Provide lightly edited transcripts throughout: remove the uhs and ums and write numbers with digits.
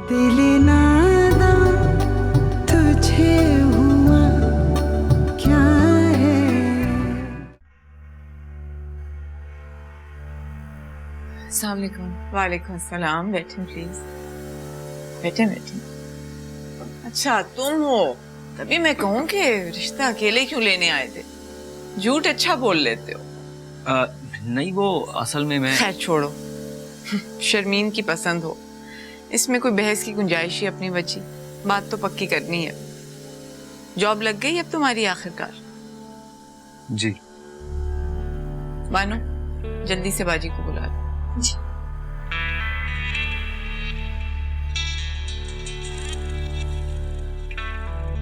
दिल नादा तुझे हुआ क्या है। अस्सलाम वालेकुम। वालेकुम सलाम। बैठें प्लीज, बैठें बैठें। अच्छा तुम हो, तभी मैं कहूँ कि रिश्ता अकेले क्यों लेने आए थे? झूठ अच्छा बोल लेते हो। नहीं, वो असल में मैं। खैर छोड़ो, शर्मीन की पसंद हो, इसमें कोई बहस की गुंजाइश ही अपनी बची। बात तो पक्की करनी है। जॉब लग गई अब तुम्हारी आखिरकार? जी। मानो जल्दी से बाजी को बुला लो। जी।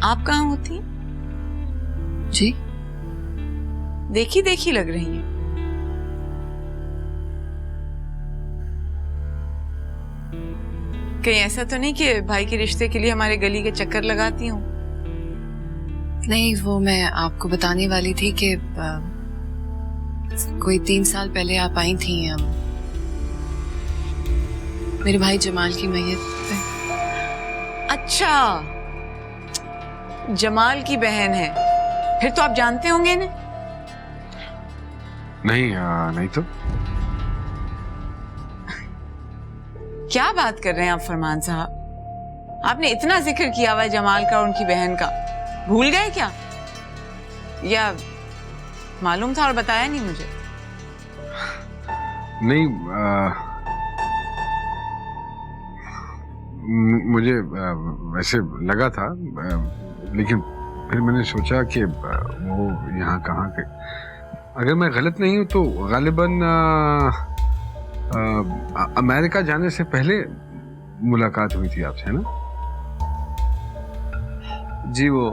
आप कहाँ होती हैं? जी, देखी देखी लग रही हैं। कहीं ऐसा तो नहीं कि भाई के रिश्ते के लिए हमारे गली के चक्कर लगाती हूँ? नहीं, वो मैं आपको बताने वाली थी कि कोई 3 साल पहले आप आई थी मेरे भाई जमाल की मैयत पे। अच्छा, जमाल की बहन है, फिर तो आप जानते होंगे इन्हें। नहीं नहीं तो। क्या बात कर रहे हैं आप फरमान साहब? आपने इतना जिक्र किया हुआ है जमाल का और उनकी बहन का, भूल गए क्या? या मालूम था और बताया नहीं मुझे? नहीं, मुझे वैसे लगा था, लेकिन फिर मैंने सोचा कि वो यहाँ कहाँ के। अगर मैं गलत नहीं हूँ तो गालिबन अमेरिका जाने से पहले मुलाकात हुई थी आपसे, है ना? जी, वो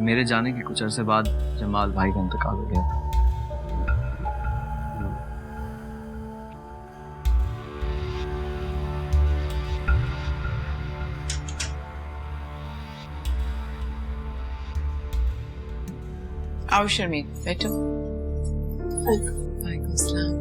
मेरे जाने के कुछ अरसे बाद जमाल भाई का इंतकाल हो गया था। आओ शर्मीन, बैठो। वालेकुम सलाम।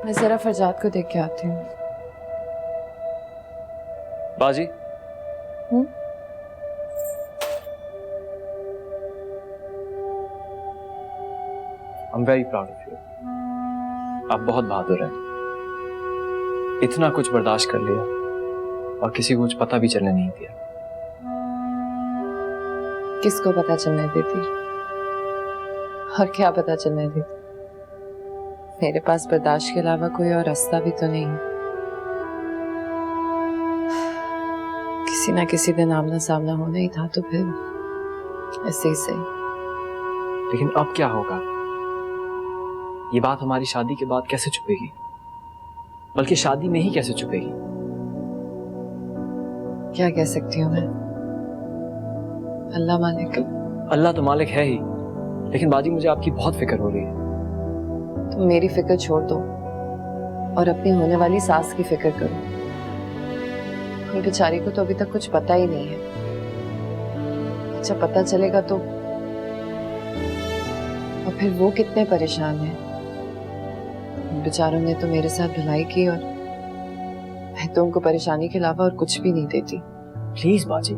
मैं जरा फरजाद को देख के आती हूँ। बाजी, I'm very proud of you. आप बहुत बहादुर हैं। इतना कुछ बर्दाश्त कर लिया और किसी को कुछ पता भी चलने नहीं दिया। किसको पता चलने देती और क्या पता चलने देती? मेरे पास बर्दाश्त के अलावा कोई और रास्ता भी तो नहीं है। किसी ना किसी दिन आमना सामना होना ही था, तो फिर ऐसे ही सही। लेकिन अब क्या होगा? ये बात हमारी शादी के बाद कैसे छुपेगी? बल्कि शादी में ही कैसे छुपेगी? क्या कह सकती हूँ मैं? अल्लाह मालिक। अल्लाह तो मालिक है ही, लेकिन बाजी मुझे आपकी बहुत फिक्र हो रही है। तुम मेरी फिक्र छोड़ दो और अपनी होने वाली सास की फिक्र करो। उन बेचारी को तो अभी तक कुछ पता ही नहीं है। जब पता चलेगा तो और फिर वो कितने परेशान हैं। उन बेचारों ने तो मेरे साथ भलाई की और मैं तो उनको परेशानी के अलावा और कुछ भी नहीं देती। प्लीज बाजी,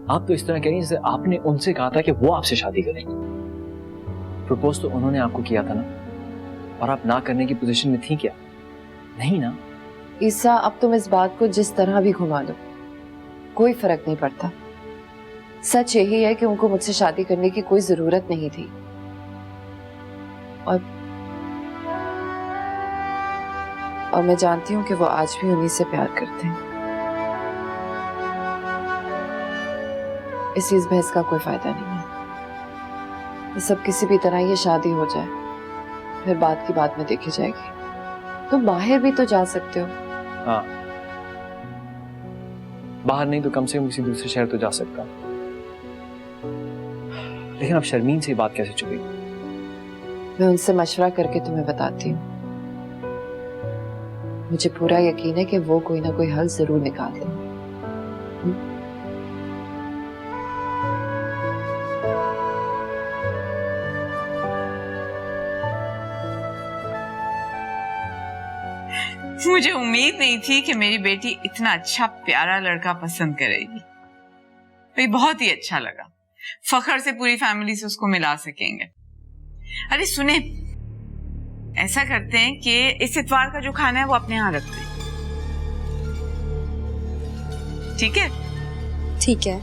आप तो इस तरह कह रही हैं जैसे आपने उनसे कहा था कि वो आपसे शादी करेंगे। प्रपोज तो उन्होंने आपको किया था ना, और आप ना करने की पोजीशन में थी क्या? नहीं ना? ईसा, अब तुम इस बात को जिस तरह भी घुमा लो कोई फर्क नहीं पड़ता। सच यही है कि उनको मुझसे शादी करने की कोई जरूरत नहीं थी और मैं जानती हूँ कि वो आज भी उन्हीं से प्यार करते हैं। इस बहस का कोई फायदा नहीं है। ये सब किसी भी तरह ये शादी हो जाए, फिर बात की बात में देखी जाएगी। तुम बाहर भी तो जा सकते हो। हाँ, बाहर नहीं तो कम से कम किसी दूसरे शहर तो जा सकता, लेकिन अब शर्मीन से ये बात कैसे चलेगी? मैं उनसे मशवरा करके तुम्हें बताती हूँ। मुझे पूरा यकीन है कि वो कोई ना कोई हल जरूर निकाल देंगे। मुझे उम्मीद नहीं थी कि मेरी बेटी इतना अच्छा प्यारा लड़का पसंद करेगी। ये बहुत ही अच्छा लगा। फखर से पूरी फैमिली से उसको मिला सकेंगे। अरे सुने, ऐसा करते हैं कि इस इतवार का जो खाना है वो अपने यहाँ रखते हैं, ठीक है? ठीक है।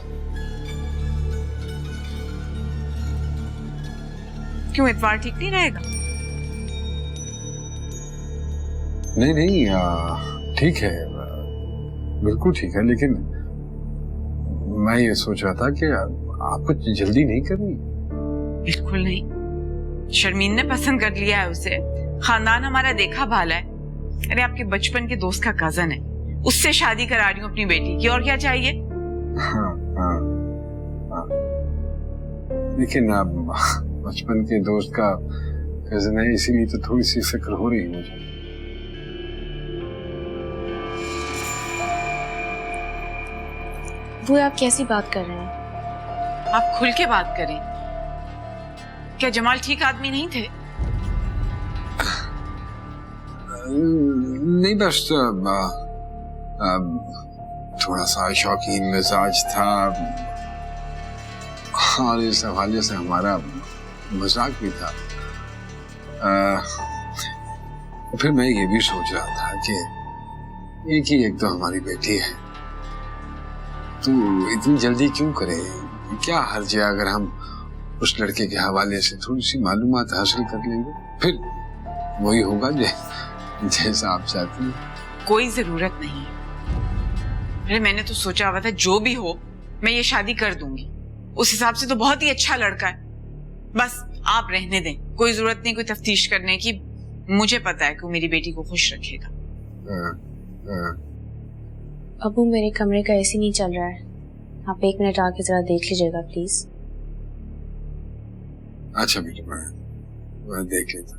क्यों, इतवार ठीक नहीं रहेगा? नहीं नहीं, ठीक है, बिल्कुल ठीक है, लेकिन मैं ये सोच रहा था कि आप कुछ जल्दी नहीं करनी। बिल्कुल नहीं, शर्मीन ने पसंद कर लिया है उसे। खानदान हमारा देखा भाला है। अरे आपके बचपन के दोस्त का कजन है, उससे शादी करा रही हूँ अपनी बेटी की, और क्या चाहिए? हाँ, हाँ, हाँ। लेकिन अब बचपन के दोस्त का कजन है, इसीलिए तो थोड़ी सी फिक्र हो रही है मुझे। वो आप कैसी बात कर रहे हैं? आप खुल के बात करें। क्या जमाल ठीक आदमी नहीं थे? नहीं, बस थोड़ा सा शौकीन मिजाज था, और इस हवाले से हमारा मजाक भी था। फिर मैं ये भी सोच रहा था कि एक तो हमारी बेटी है, तो इतनी जल्दी क्यों करे? क्या हर्ज है अगर हम उस लड़के के हवाले से थोड़ी सी मालूमात हासिल कर लेंगे? फिर वही होगा जैसा आप चाहती हैं। कोई जरूरत नहीं। अरे मैंने तो सोचा हुआ था जो भी हो मैं ये शादी कर दूंगी। उस हिसाब से तो बहुत ही अच्छा लड़का है। बस आप रहने दें, कोई जरूरत नहीं कोई तफ्तीश करने की। मुझे पता है कि वो मेरी बेटी को खुश रखेगा। अबू, मेरे कमरे का एसी नहीं चल रहा है, आप 1 मिनट आके जरा देख लीजिएगा प्लीज। अच्छा बेटा, मैं देख लेता।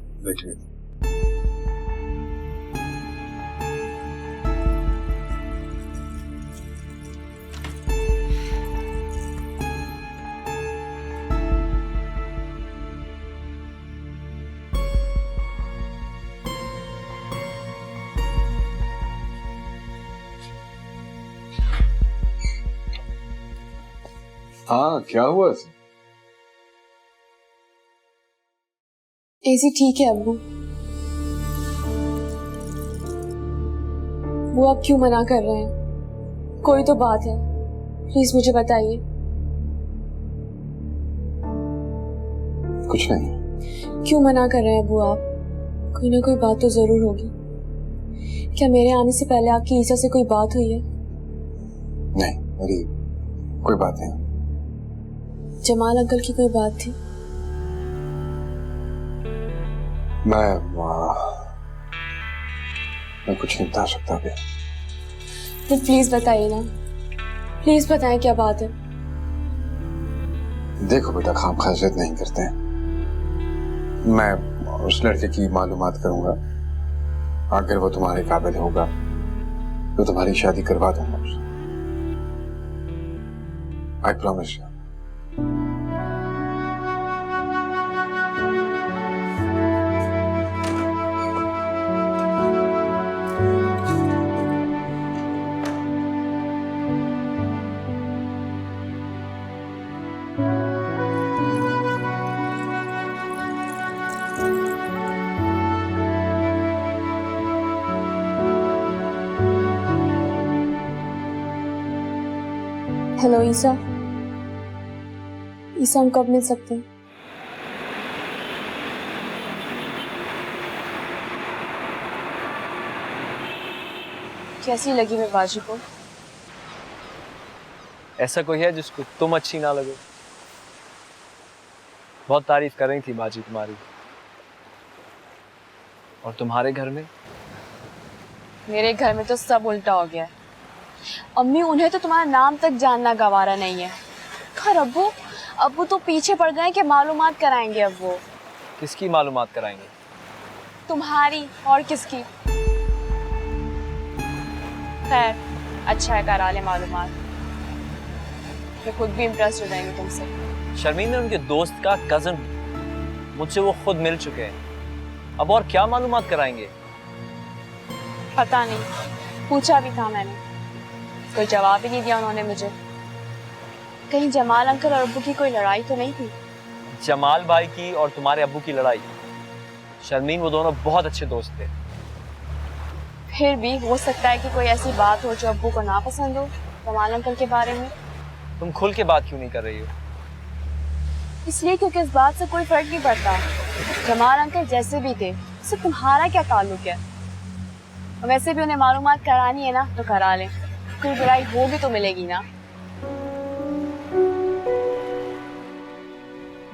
हाँ, क्या हुआ? एसी ठीक है अब्बू। वो आप क्यों मना कर रहे हैं? कोई तो बात है, प्लीज मुझे बताइए। कुछ नहीं। क्यों मना कर रहे हैं अब्बू आप? कोई ना कोई बात तो जरूर होगी। क्या मेरे आने से पहले आपकी ईसा से कोई बात हुई है? नहीं, मेरी कोई बात नहीं। जमाल अंकल की कोई बात थी? मैं कुछ नहीं बता सकता अभी। तो प्लीज बताइए ना, प्लीज बताएं क्या बात है। देखो बेटा, खामखा जिद नहीं करते हैं। मैं उस लड़के की मालूमात करूंगा, अगर वो तुम्हारे काबिल होगा तो तुम्हारी शादी करवा दूंगा उससे। I promise you. हेलो ईसा, ईसा हम कब मिल सकते हैं? कैसी लगी मैं बाजी को? ऐसा कोई है जिसको तुम अच्छी ना लगो? बहुत तारीफ कर रही थी बाजी तुम्हारी। और तुम्हारे घर में? मेरे घर में तो सब उल्टा हो गया है। अम्मी उन्हें तो तुम्हारा नाम तक जानना गवारा नहीं है। खैर अब्बू तो पीछे पड़ गए कि मालूमात कराएंगे। अब वो किसकी मालूमात कराएंगे? तुम्हारी और किसकी। खैर अच्छा है, करा ले मालूमात, फिर खुद भी इम्प्रेस हो जाएंगे तुमसे। शर्मीन ने उनके दोस्त का कजन, मुझसे वो खुद मिल चुके हैं, अब और क्या मालूमात कराएंगे? पता नहीं, पूछा भी था मैंने, कोई जवाब ही नहीं दिया उन्होंने मुझे। कहीं जमाल अंकल और अब्बू की कोई लड़ाई तो नहीं थी? जमाल भाई की और तुम्हारे अब्बू की लड़ाई? शर्मीन वो दोनों बहुत अच्छे दोस्त थे। फिर भी हो सकता है कि कोई ऐसी बात हो जो अब्बू को ना पसंद हो जमाल अंकल के बारे में। तुम खुल के बात क्यों नहीं कर रही हो? इसलिए क्योंकि इस बात से कोई फर्क नहीं पड़ता। जमाल अंकल जैसे भी थे, उससे तुम्हारा क्या ताल्लुक है? और वैसे भी उन्हें मालूमात करानी है ना तो करा लें, कोई बुराई होगी तो मिलेगी ना।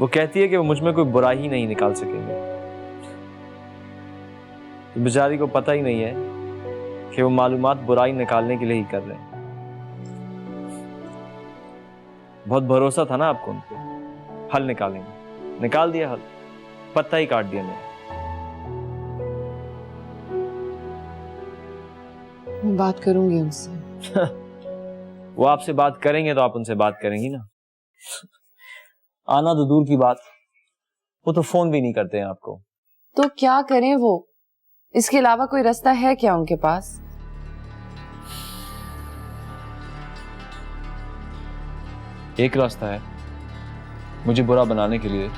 वो कहती है कि वो मुझ में कोई बुराई ही नहीं निकाल सकेंगे। तो बेचारी को पता ही नहीं है कि वो मालूमात बुराई निकालने के लिए ही कर रहे हैं। बहुत भरोसा था ना आपको उन पे, हल निकालेंगे, निकाल दिया हल, पत्ता ही काट दिया मैंने। मैं बात करूंगी उनसे। वो आपसे बात करेंगे तो आप उनसे बात करेंगी ना। आना तो दूर की बात, वो तो फोन भी नहीं करते हैं आपको। तो क्या करें वो? इसके अलावा कोई रास्ता है क्या उनके पास? एक रास्ता है, मुझे बुरा बनाने के लिए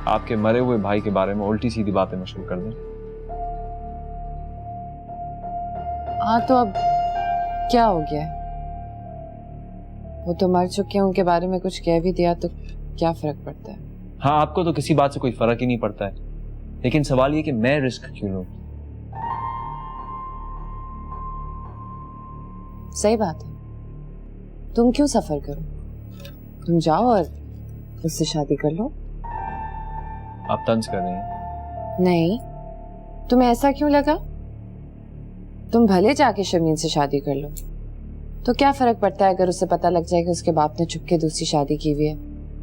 आपके मरे हुए भाई के बारे में उल्टी सीधी बातें मशहूर कर दें। हाँ तो अब क्या हो गया है? वो तो मर चुके हैं, उनके बारे में कुछ कह भी दिया तो क्या फर्क पड़ता है? हाँ, आपको तो किसी बात से कोई फर्क ही नहीं पड़ता है, लेकिन सवाल ये कि मैं रिस्क क्यों लूं? सही बात है, तुम क्यों सफर करो? तुम जाओ और उससे शादी कर लो। आप तंज कर रहे हैं। नहीं, तुम्हें ऐसा क्यों लगा? तुम भले जाके शर्मीन से शादी कर लो, तो क्या फर्क पड़ता है अगर उसे पता लग जाए कि उसके बाप ने छुपके दूसरी शादी की हुई है?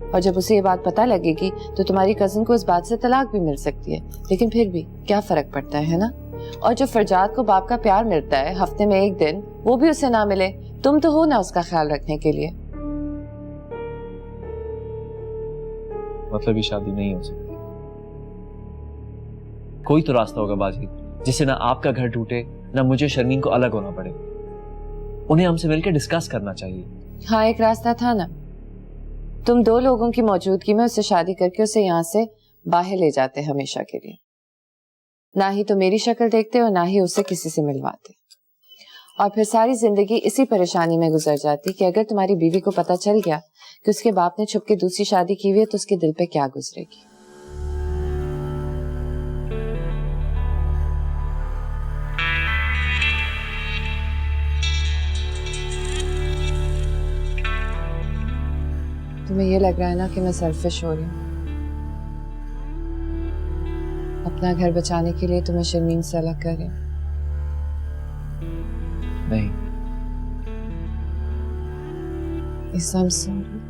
और जब उसे ये बात पता लगेगी तो तुम्हारी कजिन को इस बात से तलाक भी मिल सकती है, लेकिन फिर भी क्या फर्क पड़ता है ना? और जो फरजाद को बाप का प्यार मिलता है हफ्ते में एक दिन, वो भी उसे ना मिले, तुम तो हो ना उसका ख्याल रखने के लिए। मतलब ये शादी नहीं हो सकती। कोई तो रास्ता होगा बाजी, जिससे ना आपका घर टूटे, ना मुझे शर्मीन को अलग होना पड़े। उन्हें हमसे मिलकर डिस्कस करना चाहिए। हाँ, एक रास्ता था ना, तुम दो लोगों की मौजूदगी में उससे शादी करके उसे यहाँ से बाहर ले जाते हमेशा के लिए। ना ही तो मेरी शक्ल देखते और ना ही उसे किसी से मिलवाते, और फिर सारी जिंदगी इसी परेशानी में गुजर जाती कि अगर तुम्हारी बीवी को पता चल गया कि उसके बाप ने छुप के दूसरी शादी की हुई है तो उसके दिल पे क्या गुजरेगी। तुम्हें ये लग रहा है ना कि मैं सेल्फिश हो रही हूँ? अपना घर बचाने के लिए तुम्हें शर्मीन से अलग कर रही हूँ। नहीं, Yes, I'm sorry.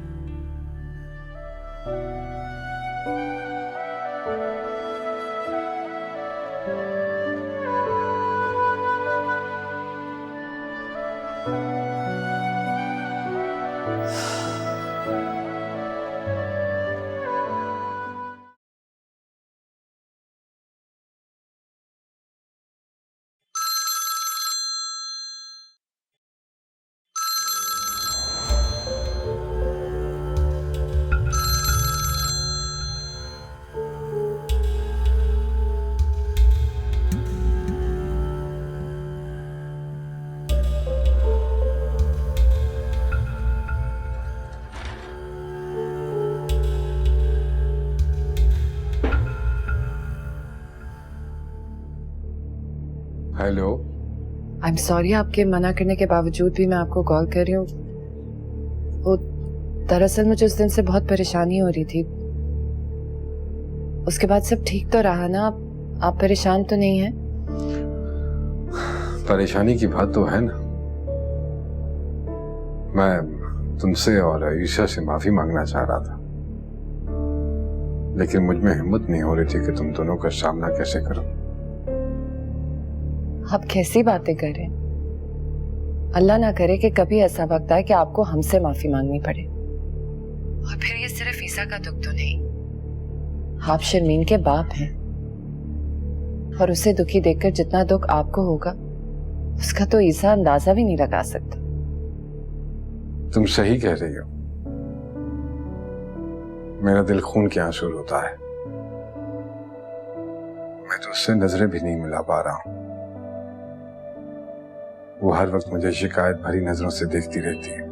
Hello. I am sorry, आपके मना करने के बावजूद भी मैं आपको कॉल कर रही हूँ। वो दरअसल मुझे उस दिन से बहुत परेशानी हो रही थी। उसके बाद सब ठीक तो रहा ना? आप परेशान तो नहीं हैं? परेशानी की बात तो है ना। मैं तुमसे और ईशा से माफी मांगना चाह रहा था, लेकिन मुझ में हिम्मत नहीं हो रही थी कि तुम दोनों का सामना कैसे करूं। आप कैसी बातें कर रहे हैं? अल्लाह ना करे कि कभी ऐसा वक्त आए कि आपको हमसे माफी मांगनी पड़े। और फिर ये सिर्फ ईसा का दुख तो नहीं, आप शर्मीन के बाप हैं, और उसे दुखी देखकर जितना दुख आपको होगा उसका तो ईसा अंदाजा भी नहीं लगा सकता। तुम सही कह रही हो। मेरा दिल खून के आंसू रोता है। मैं तो उससे नजरें भी नहीं मिला पा रहा हूं। वो हर वक्त मुझे शिकायत भरी नजरों से देखती रहती है।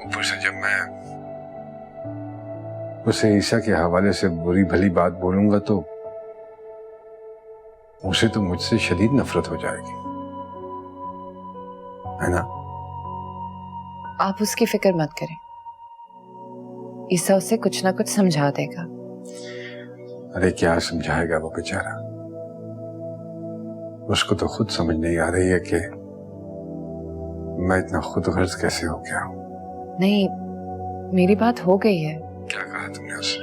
ऊपर से जब मैं उसे ईसा के हवाले से बुरी भली बात बोलूंगा तो उसे तो मुझसे शदीद नफरत हो जाएगी, है ना? आप उसकी फिक्र मत करें, ईसा उसे कुछ ना कुछ समझा देगा। अरे क्या समझाएगा वो बेचारा? उसको तो खुद समझ नहीं आ रही है कि मैं इतना खुदगर्ज कैसे हो गया हूं। नहीं, मेरी बात हो गई है। क्या कहा तुमने उससे?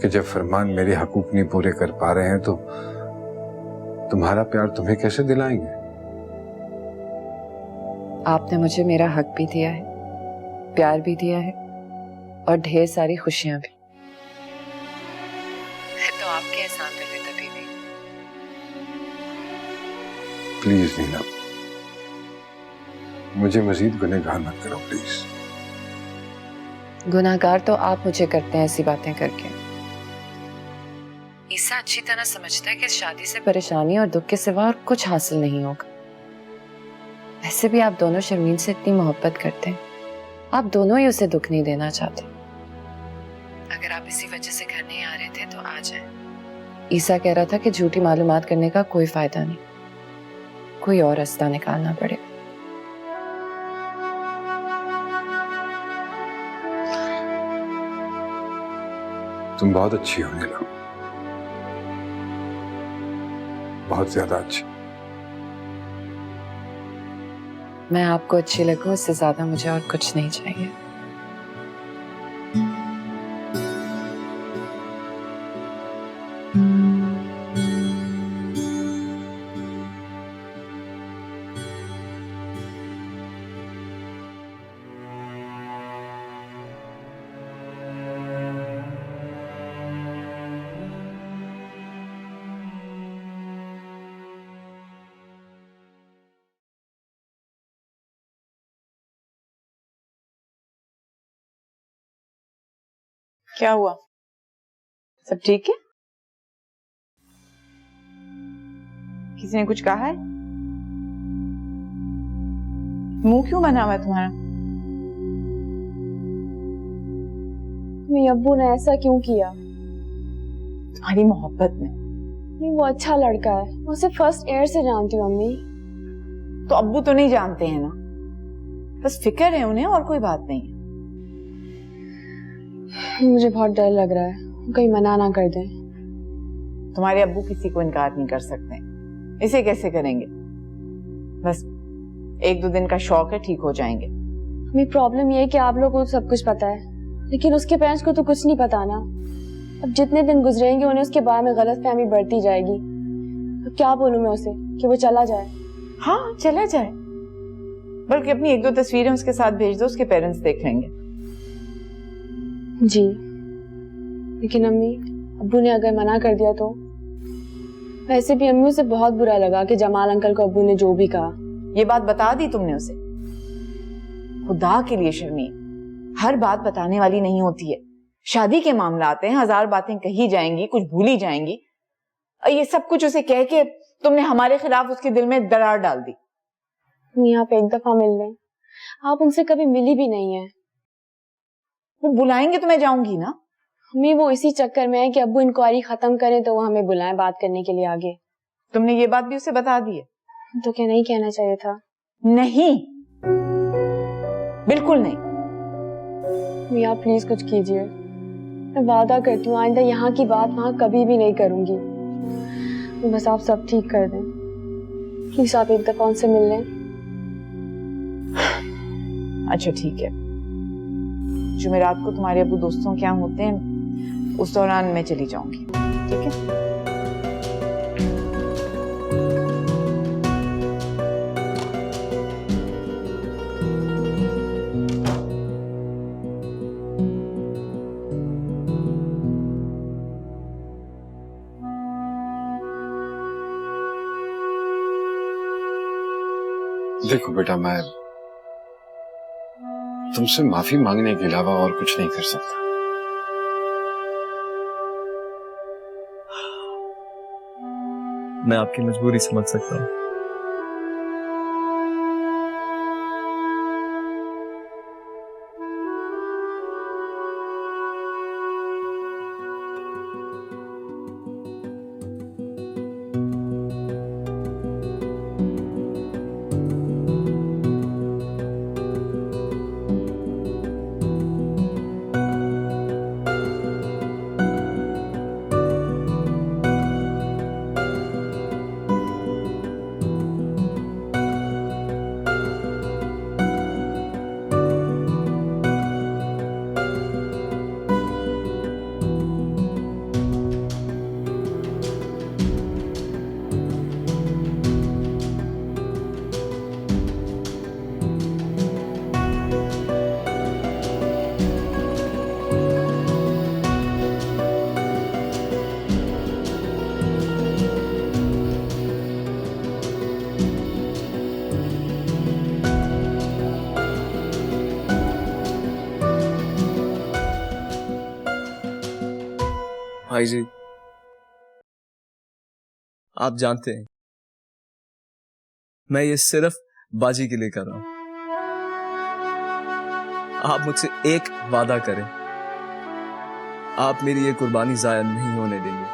कि जब फरमान मेरे हकूक नहीं पूरे कर पा रहे हैं तो तुम्हारा प्यार तुम्हें कैसे दिलाएंगे? आपने मुझे मेरा हक भी दिया है, प्यार भी दिया है, और ढेर सारी खुशियां भी। तो आपके एहसान दिल में तभी भी। प्लीज नीना, मुझे मजीद गुनहगार मत करो प्लीज। गुनाहगार तो आप मुझे करते हैं ऐसी बातें करके। ईसा अच्छी तरह समझता है कि शादी से परेशानी और दुख के सिवा और कुछ हासिल नहीं होगा। वैसे भी आप दोनों शर्मीन से इतनी मोहब्बत करते हैं, आप दोनों ही उसे दुख नहीं देना चाहते। अगर आप इसी वजह से घर नहीं आ रहे थे तो आ जाएं। ईसा कह रहा था कि झूठी मालूमात करने का कोई फायदा नहीं, कोई और रास्ता निकालना पड़ेगा। तुम बहुत अच्छी हो नीला, बहुत ज्यादा अच्छी। मैं आपको अच्छी लगूं, इससे ज्यादा मुझे और कुछ नहीं चाहिए। क्या हुआ? सब ठीक है? किसी ने कुछ कहा है? मुंह क्यों बना हुआ है तुम्हारा? मेरे अब्बू ने ऐसा क्यों किया? तुम्हारी मोहब्बत में। नहीं, वो अच्छा लड़का है, मैं उसे फर्स्ट ईयर से जानती हूँ अम्मी। तो अब्बू तो नहीं जानते हैं ना, बस फिक्र है उन्हें और कोई बात नहीं है। मुझे बहुत डर लग रहा है, कहीं मना ना कर दें। तुम्हारे अब्बू किसी को इनकार नहीं कर सकते, इसे कैसे करेंगे? बस 1-2 दिन का शौक है, ठीक हो जाएंगे। मेरी प्रॉब्लम ये है कि आप लोगों को सब कुछ पता है, लेकिन उसके पेरेंट्स को तो कुछ नहीं पता ना। अब जितने दिन गुजरेंगे उन्हें उसके बारे में गलतफहमी बढ़ती जाएगी। अब क्या बोलूं मैं उसे कि वो चला जाए? हाँ, चला जाए, बल्कि अपनी 1-2 तस्वीरें उसके साथ भेज दो, उसके पेरेंट्स देख लेंगे। जी, लेकिन अम्मी, अब्बू ने अगर मना कर दिया तो? वैसे भी अम्मी उसे बहुत बुरा लगा कि जमाल अंकल को अब्बू ने जो भी कहा। ये बात बता दी तुमने उसे? खुदा के लिए शर्मीन, हर बात बताने वाली नहीं होती है। शादी के मामला आते हैं, 1000 बातें कही जाएंगी, कुछ भूली जाएंगी। ये सब कुछ उसे कह के तुमने हमारे खिलाफ उसके दिल में दरार डाल दी। आप एक दफा मिल लें, आप उनसे कभी मिली भी नहीं है। वो बुलाएंगे तो मैं जाऊंगी ना। अम्मी, वो इसी चक्कर में है कि अब्बू इंक्वायरी खत्म करें तो वो हमें बुलाएं बात करने के लिए आगे। तुमने ये बात भी उसे बता दी है? तो क्या नहीं कहना चाहिए था? नहीं, बिल्कुल नहीं। अम्मी, आप प्लीज कुछ कीजिए। मैं वादा करती हूँ आइंदा यहाँ की बात वहाँ कभी भी नहीं करूंगी। बस आप सब ठीक कर दें प्लीज, आप एक दफा उनसे मिल लें। अच्छा ठीक है, जुमेरात को तुम्हारे अबू दोस्तों के यहाँ होते हैं, उस दौरान मैं चली जाऊंगी, ठीक है? देखो बेटा, मैं तुमसे माफी मांगने के अलावा और कुछ नहीं कर सकता। मैं आपकी मजबूरी समझ सकता हूँ। भाई जी, आप जानते हैं मैं ये सिर्फ बाजी के लिए कर रहा हूं। आप मुझसे एक वादा करें, आप मेरी ये कुर्बानी जाया नहीं होने देंगे।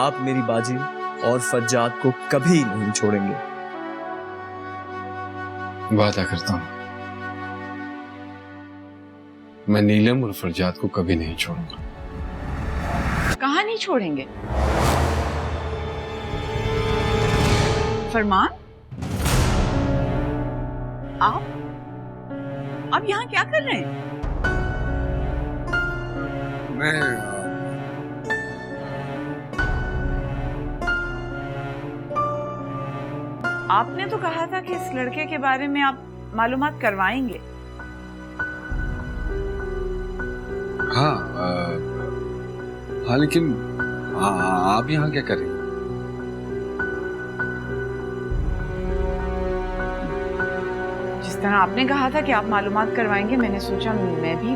आप मेरी बाजी और फज्जाद को कभी नहीं छोड़ेंगे। वादा करता हूं, मैं नीलम और फरजाद को कभी नहीं छोड़ूंगा। कहाँ नहीं छोड़ेंगे? फरमान, आप यहाँ क्या कर रहे हैं? मैं आपने तो कहा था कि इस लड़के के बारे में आप मालूमात करवाएंगे। हाँ, लेकिन आप यहाँ क्या करें? जिस तरह आपने कहा था कि आप मालूमात करवाएंगे, मैंने सोचा मैं भी।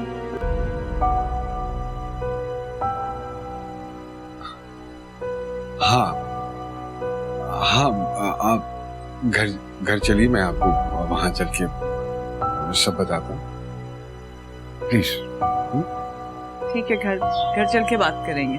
हाँ, आप घर चलिए, मैं आपको वहां चल के सब बताता हूँ, प्लीज। ठीक है, घर चल के बात करेंगे।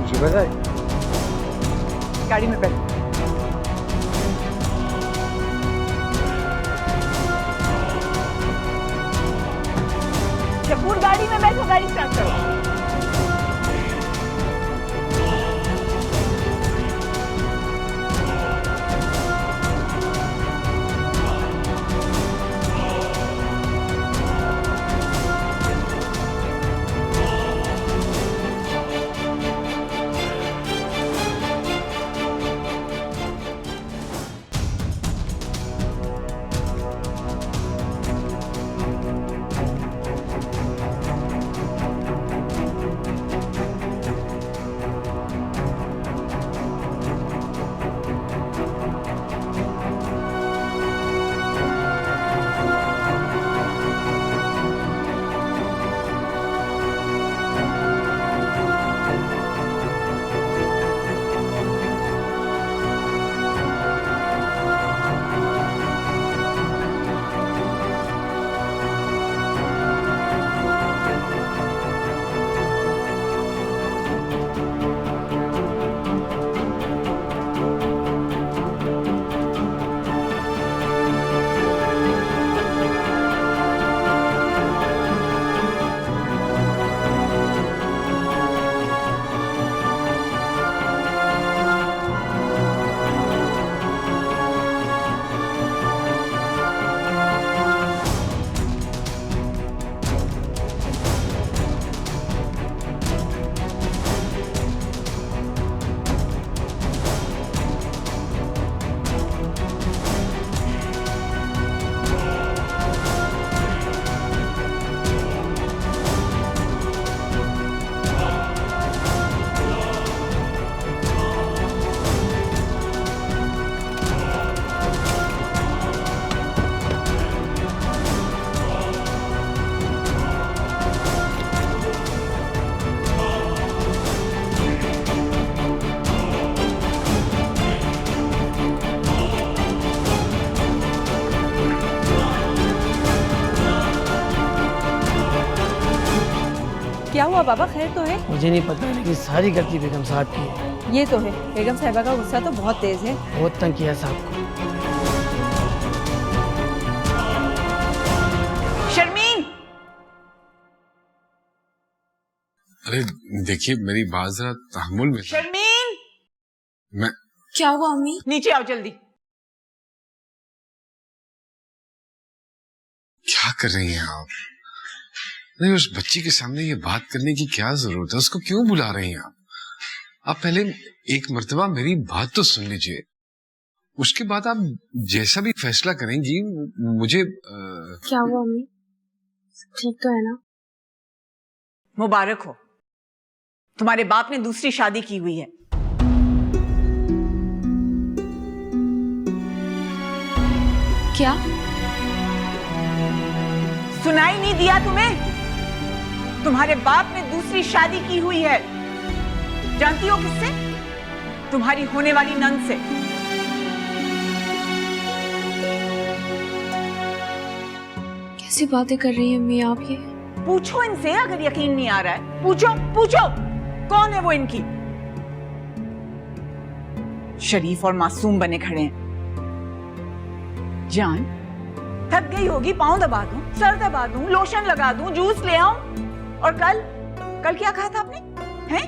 जुबैदा, गाड़ी में बैठ। शपूर गाड़ी में बैठो, गाड़ी स्टार्ट करो। क्या हुआ बाबा, खैर तो है? मुझे नहीं पता, लेकिन सारी गलती बेगम साहब की है। ये तो है, बेगम साहिबा का गुस्सा तो बहुत तेज है। बहुत तंग किया साहब को। शर्मीन, अरे देखिए मेरी बात जरा तहम्मुल में। शर्मीन, मैं क्या हुआ अम्मी? नीचे आओ जल्दी। क्या कर रही हैं आप? नहीं, उस बच्ची के सामने ये बात करने की क्या जरूरत है? उसको क्यों बुला रही हैं आप? आप पहले एक मर्तबा मेरी बात तो सुन लीजिए, उसके बाद आप जैसा भी फैसला करेंगी मुझे क्या हुआ अम्मी? ठीक तो है ना? मुबारक हो, तुम्हारे बाप ने दूसरी शादी की हुई है। क्या? सुनाई नहीं दिया तुम्हें? तुम्हारे बाप ने दूसरी शादी की हुई है। जानती हो किससे? तुम्हारी होने वाली नंद से। कैसी बातें कर रही हैं अम्मी आप ये? पूछो इनसे, अगर यकीन नहीं आ रहा है पूछो पूछो, कौन है वो इनकी? शरीफ और मासूम बने खड़े हैं। जान, थक गई होगी, पांव दबा दूं, सर दबा दूं, लोशन लगा दूं, जूस ले आऊं? और कल क्या कहा था आपने? हैं?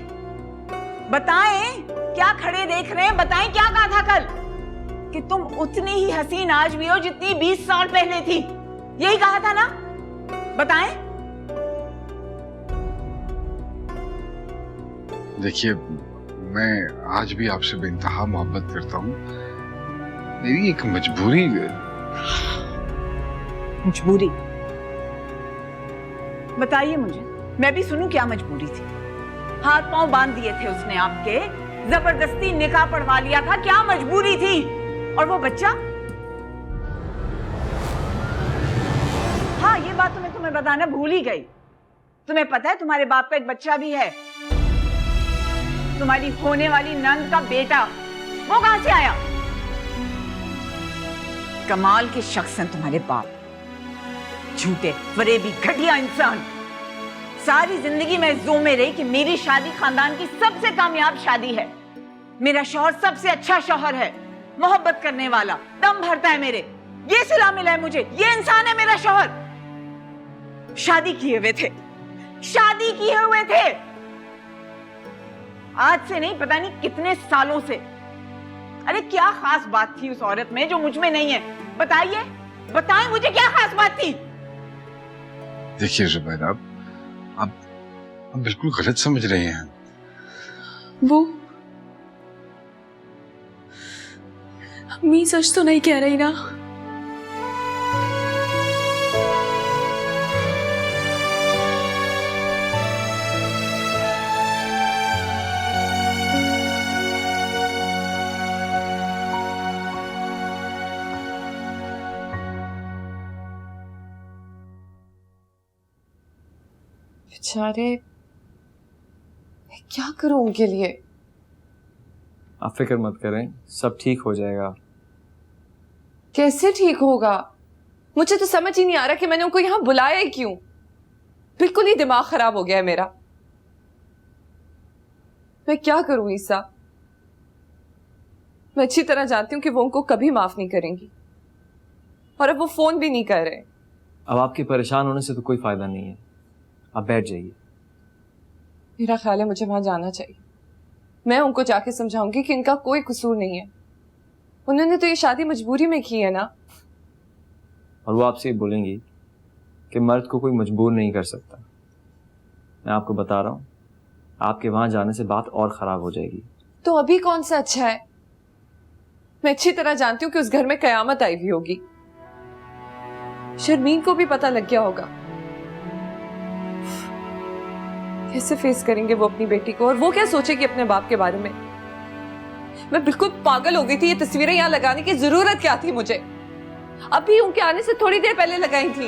बताएं, क्या खड़े देख रहे हैं? बताएं क्या कहा था कल? कि तुम उतनी ही हसीन आज भी हो जितनी 20 साल पहले थी। यही कहा था ना? बताएं। देखिए, मैं आज भी आपसे बेइंतहा मोहब्बत करता हूँ। मेरी एक मजबूरी बताइए मुझे, मैं भी सुनूं क्या मजबूरी थी। हाथ पांव बांध दिए थे उसने आपके, जबरदस्ती निकाह पढ़वा लिया था, क्या मजबूरी थी? और वो बच्चा, हाँ ये बात तो मैं तुम्हें बताना भूल ही गई। तुम्हें पता है तुम्हारे बाप का एक बच्चा भी है, तुम्हारी होने वाली नंद का बेटा। वो कहां से आया? कमाल के शख्स हैं तुम्हारे बाप, झूठे फरेबी घटिया इंसान। सारी जिंदगी मैं जों में रही कि मेरी शादी खानदान की सबसे कामयाब शादी है, मेरा शौहर सबसे अच्छा शौहर है, मोहब्बत करने वाला, दम भरता है मेरे, ये सिला मिला है मुझे, ये इंसान है मेरा शौहर। शादी किए हुए थे, शादी किए हुए थे। आज से नहीं, पता नहीं कितने सालों से। अरे क्या खास बात थी उस औरत में जो मुझ में नहीं है? बताइए, बताएं मुझे क्या खास बात थी? देखिए जुबैदा, आप बिल्कुल गलत समझ रहे हैं। वो अम्मी सच तो नहीं कह रही ना? बेचारे, मैं क्या करूं उनके लिए? आप फिक्र मत करें, सब ठीक हो जाएगा। कैसे ठीक होगा? मुझे तो समझ ही नहीं आ रहा कि मैंने उनको यहां बुलाया ही क्यों। बिल्कुल ही दिमाग खराब हो गया है मेरा। मैं क्या करूं ईसा? मैं अच्छी तरह जानती हूं कि वो उनको कभी माफ नहीं करेंगी, और अब वो फोन भी नहीं कर रहे। अब आपके परेशान होने से तो कोई फायदा नहीं है, आप बैठ जाइए। मेरा ख्याल है मुझे वहां जाना चाहिए। मैं उनको जाके समझाऊंगी कि इनका कोई कसूर नहीं है। उन्होंने तो ये शादी मजबूरी में की है ना। और वो आपसे बोलेंगी कि मर्द को कोई मजबूर नहीं कर सकता। मैं आपको बता रहा हूँ, आपके वहां जाने से बात और खराब हो जाएगी। तो अभी कौन सा अच्छा है? मैं अच्छी तरह जानती हूँ कि उस घर में कयामत आई हुई होगी। शर्मीन को भी पता लग गया होगा। कैसे फेस करेंगे वो अपनी बेटी को, और वो क्या सोचेगी अपने बाप के बारे में? मैं बिल्कुल पागल हो गई थी। ये तस्वीरें यहाँ लगाने की जरूरत क्या थी मुझे? अभी उनके आने से थोड़ी देर पहले लगाई थी।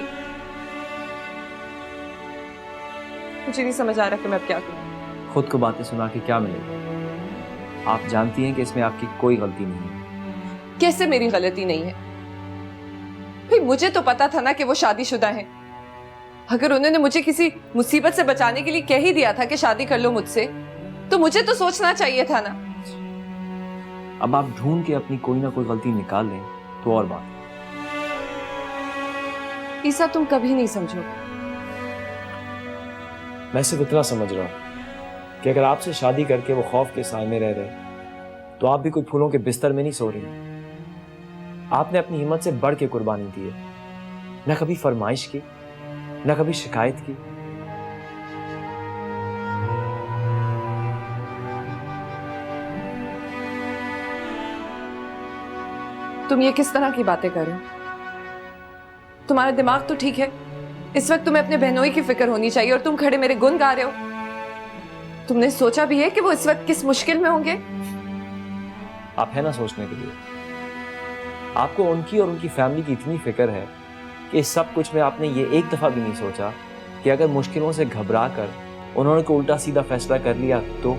मुझे नहीं समझ आ रहा कि मैं अब क्या करूं। खुद को बातें सुना के क्या मिलेगा? आप जानती हैं कि इसमें आपकी कोई गलती नहीं है। कैसे मेरी गलती नहीं है? भाई मुझे तो पता था ना कि वो शादीशुदा हैं। अगर उन्होंने मुझे किसी मुसीबत से बचाने के लिए कह ही दिया था कि शादी कर लो मुझसे, तो मुझे तो सोचना चाहिए था ना। अब आप ढूंढ के अपनी कोई ना कोई गलती निकाल लें तो और बात। ईसा तुम कभी नहीं समझोगे। मैं सिर्फ इतना समझ रहा हूं कि अगर आपसे शादी करके वो खौफ के साए में रह रहे तो आप भी कोई फूलों के बिस्तर में नहीं सो रही। आपने अपनी हिम्मत से बढ़ के कुर्बानी दी है, न कभी फरमाइश की, न कभी शिकायत की। तुम ये किस तरह की बातें कर रहे हो? तुम्हारा दिमाग तो ठीक है? इस वक्त तुम्हें अपने बहनोई की फिक्र होनी चाहिए, और तुम खड़े मेरे गुण गा रहे हो। तुमने सोचा भी है कि वो इस वक्त किस मुश्किल में होंगे? आप है ना सोचने के लिए। आपको उनकी और उनकी फैमिली की इतनी फिक्र है कि इस सब कुछ में आपने ये एक दफा भी नहीं सोचा कि अगर मुश्किलों से घबरा कर उन्होंने कोई उल्टा सीधा फैसला कर लिया तो।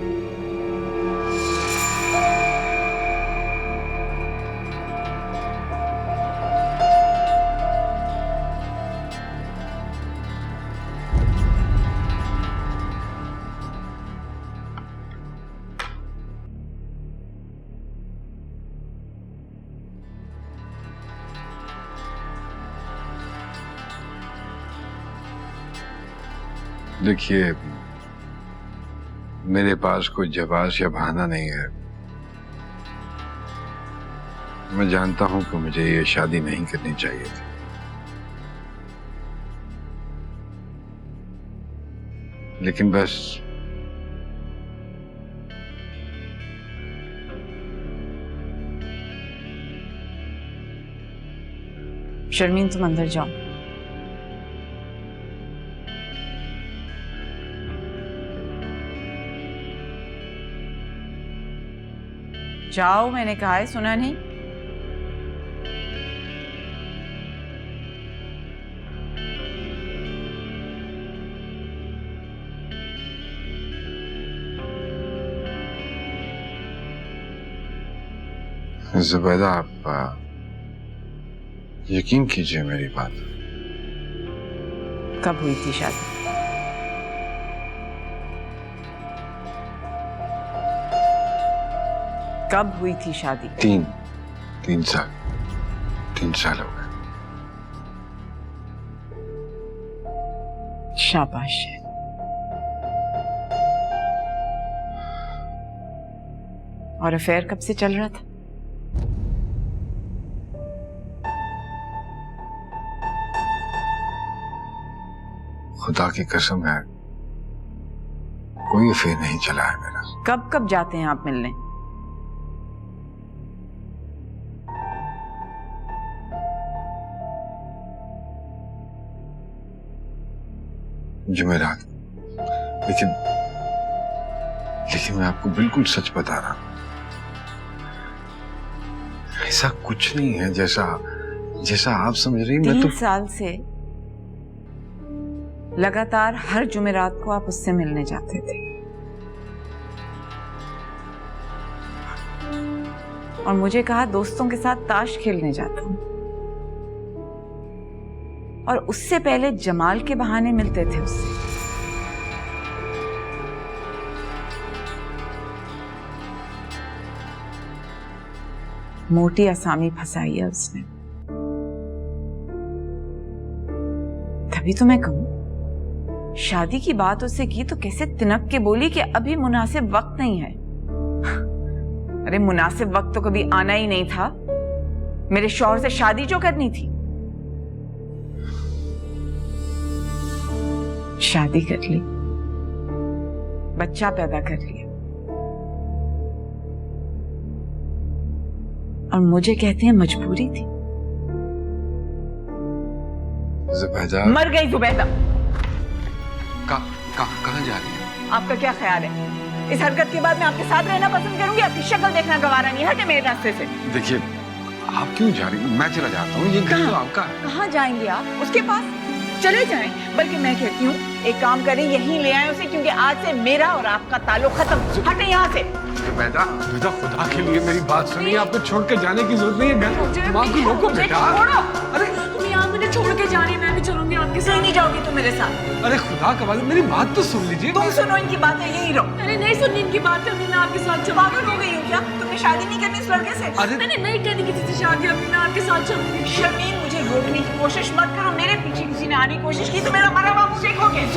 देखिए, मेरे पास कोई जवाब या बहाना नहीं है। मैं जानता हूं कि मुझे ये शादी नहीं करनी चाहिए थी, लेकिन बस शर्मीन, तुम अंदर जाओ। जाओ, मैंने कहा है, सुना नहीं? जुबैदा, आप यकीन कीजिए मेरी बात। कब हुई थी शादी? कब हुई थी शादी? तीन साल हो गए। शाबाश है। और अफेयर कब से चल रहा था? खुदा की कसम है, कोई अफेयर नहीं चला है मेरा। कब कब जाते हैं आप मिलने? जुमेरात। लेकिन मैं आपको बिल्कुल सच बता रहा हूं, ऐसा कुछ नहीं है जैसा आप समझ रही। मैं 3 साल से लगातार हर जुमेरात को आप उससे मिलने जाते थे और मुझे कहा दोस्तों के साथ ताश खेलने जाता हूं, और उससे पहले जमाल के बहाने मिलते थे उससे। मोटी असामी फंसाई है उसने। तभी तो मैं कहूं, शादी की बात उससे की तो कैसे तिनक के बोली कि अभी मुनासिब वक्त नहीं है। अरे मुनासिब वक्त तो कभी आना ही नहीं था, मेरे शौहर से शादी जो करनी थी। शादी कर ली, बच्चा पैदा कर लिया, और मुझे कहते हैं मजबूरी थी। जुबैदा मर गई जुबैदा। कहाँ जा रही है? आपका क्या ख्याल है? इस हरकत के बाद मैं आपके साथ रहना पसंद करूंगी? आपकी शक्ल देखना गवारा नहीं। हटे मेरे रास्ते से। देखिए, आप क्यों जा रही हैं? मैं चला जाता हूँ, ये घर तो आपका है। कहाँ जाएंगे आप? उसके पास चले जाएं। बल्कि मैं कहती हूँ एक काम करें, यहीं ले आए उसे, क्योंकि आज से मेरा और आपका ताल्लुक खत्म। हटे यहाँ से। बेटा खुदा के लिए मेरी बात सुनिए, आपको छोड़ के जाने की जरूरत नहीं है। माँ को रोको बेटा। अरे तुम यहाँ मुझे छोड़ के जा रही है, मैं भी चलूंगी आपके साथ। नहीं जाओगी तुम मेरे साथ? अरे खुदा का वादा, मेरी बात तो सुन लीजिए। तुम सुनो इनकी बातें, यहीं रहो। मैंने नहीं सुननी इनकी बात, अभी मैं आपके साथ चलूंगी। पागल हो गई हो क्या? तुमने शादी नहीं करनी इस लड़के से? अरे मैंने नहीं करनी किसी से शादी, अभी मैं आपके साथ चलूंगी। शर्मीन, मुझे रोकने की कोशिश मत करो। मेरे पीछे किसी ने आने की कोशिश की तो मेरा मरा हुआ मुंह देखोगे।